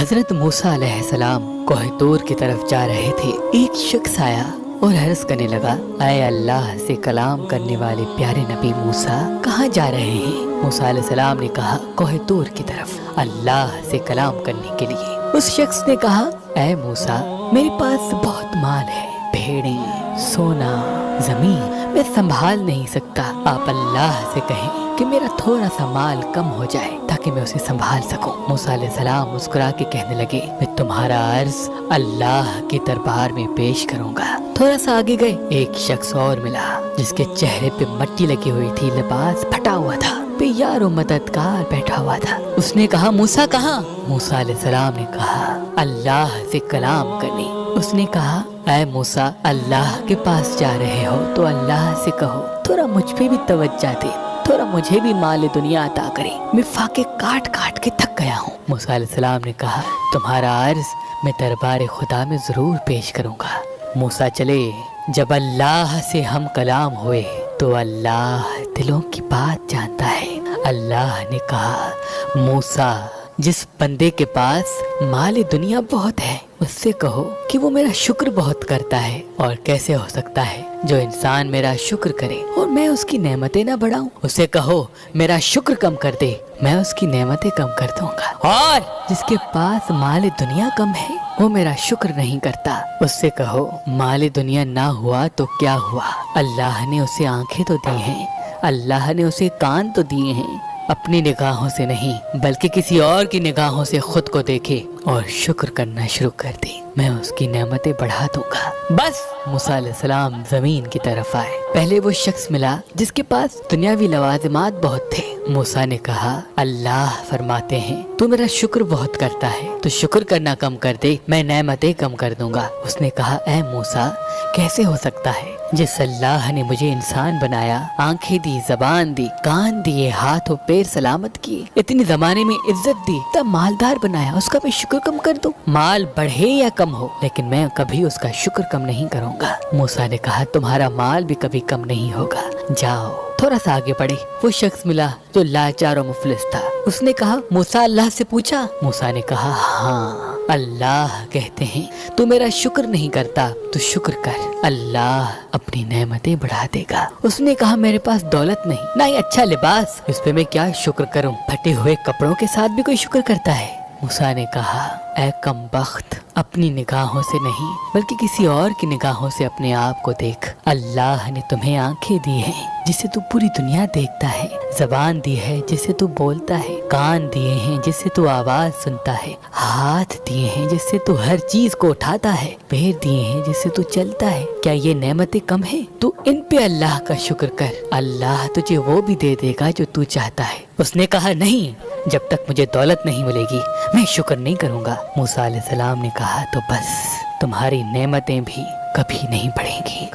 حضرت موسیٰ علیہ السلام کوہ طور کی طرف جا رہے تھے۔ ایک شخص آیا اور عرض کرنے لگا، اے اللہ سے کلام کرنے والے پیارے نبی موسیٰ، کہاں جا رہے ہیں؟ موسیٰ علیہ السلام نے کہا، کوہ طور کی طرف، اللہ سے کلام کرنے کے لیے۔ اس شخص نے کہا، اے موسیٰ، میرے پاس بہت مال ہے، بھیڑیں، سونا، زمین، میں سنبھال نہیں سکتا۔ آپ اللہ سے کہیں کہ میرا تھوڑا سا مال کم ہو جائے تاکہ میں اسے سنبھال سکوں۔ موسیٰ علیہ السلام مسکرا کے کہنے لگے، میں تمہارا عرض اللہ کے دربار میں پیش کروں گا۔ تھوڑا سا آگے گئے، ایک شخص اور ملا جس کے چہرے پہ مٹی لگی ہوئی تھی، لباس پھٹا ہوا تھا، پہ یار و مددگار بیٹھا ہوا تھا۔ اس نے کہا، موسیٰ کہاں؟ موسیٰ علیہ السلام نے کہا، اللہ سے کلام کرنے۔ اس نے کہا، اے موسیٰ، اللہ کے پاس جا رہے ہو تو اللہ سے کہو تھوڑا مجھ پہ بھی توجہ دے، تھوڑا مجھے بھی مال دنیا عطا کرے، میں فاقے کاٹ کاٹ کے تھک گیا ہوں۔ موسیٰ علیہ السلام نے کہا، تمہارا عرض میں دربار خدا میں ضرور پیش کروں گا۔ موسیٰ چلے۔ جب اللہ سے ہم کلام ہوئے تو اللہ دلوں کی بات جانتا ہے۔ اللہ نے کہا، موسیٰ، جس بندے کے پاس مال دنیا بہت ہے اس سے کہو کہ وہ میرا شکر بہت کرتا ہے، اور کیسے ہو سکتا ہے جو انسان میرا شکر کرے اور میں اس کی نعمتیں نہ بڑھاؤں؟ اسے کہو میرا شکر کم کر دے، میں اس کی نعمتیں کم کر دوں گا۔ اور جس کے پاس مال دنیا کم ہے وہ میرا شکر نہیں کرتا، اس سے کہو مال دنیا نہ ہوا تو کیا ہوا، اللہ نے اسے آنکھیں تو دی ہیں، اللہ نے اسے کان تو دیے ہیں، اپنی نگاہوں سے نہیں بلکہ کسی اور کی نگاہوں سے خود کو دیکھے اور شکر کرنا شروع کر دے، میں اس کی نعمتیں بڑھا دوں گا۔ بس موسیٰ علیہ السلام زمین کی طرف آئے۔ پہلے وہ شخص ملا جس کے پاس دنیاوی لوازمات بہت تھے۔ موسیٰ نے کہا، اللہ فرماتے ہیں تو میرا شکر بہت کرتا ہے، تو شکر کرنا کم کر دے، میں نعمتیں کم کر دوں گا۔ اس نے کہا، اے موسیٰ، کیسے ہو سکتا ہے جس اللہ نے مجھے انسان بنایا، آنکھیں دی، زبان دی، کان دیے، ہاتھ و پیر سلامت کیے، اتنی زمانے میں عزت دی، تب مالدار بنایا، اس کا بھی شکر کم کر دوں؟ مال بڑھے یا کم ہو لیکن میں کبھی اس کا شکر کم نہیں کروں گا۔ موسیٰ نے کہا، تمہارا مال بھی کبھی کم نہیں ہوگا، جاؤ۔ تھوڑا سا آگے بڑھے، وہ شخص ملا جو لاچار و مفلس تھا۔ اس نے کہا، موسیٰ، اللہ سے پوچھا؟ موسیٰ نے کہا، ہاں، اللہ کہتے ہیں تو میرا شکر نہیں کرتا تو شکر کر، اللہ اپنی نعمتیں بڑھا دے گا۔ اس نے کہا، میرے پاس دولت نہیں، نہ ہی اچھا لباس، اس پہ میں کیا شکر کروں؟ پھٹے ہوئے کپڑوں کے ساتھ بھی کوئی شکر کرتا ہے؟ موسیٰ نے کہا، اے کم بخت، اپنی نگاہوں سے نہیں بلکہ کسی اور کی نگاہوں سے اپنے آپ کو دیکھ۔ اللہ نے تمہیں آنکھیں دی ہیں جس سے تو پوری دنیا دیکھتا ہے، زبان دی ہے جس سے تو بولتا ہے، کان دیے ہیں جس سے تو آواز سنتا ہے، ہاتھ دیے ہیں جس سے تو ہر چیز کو اٹھاتا ہے، پیر دیے ہیں جس سے تو چلتا ہے۔ کیا یہ نعمتیں کم ہیں؟ تو ان پہ اللہ کا شکر کر، اللہ تجھے وہ بھی دے دے گا جو تو چاہتا ہے۔ اس نے کہا، نہیں، جب تک مجھے دولت نہیں ملے گی میں شکر نہیں کروں گا۔ موسیٰ علیہ السلام نے کہا، تو بس تمہاری نعمتیں بھی کبھی نہیں بڑھیں گی۔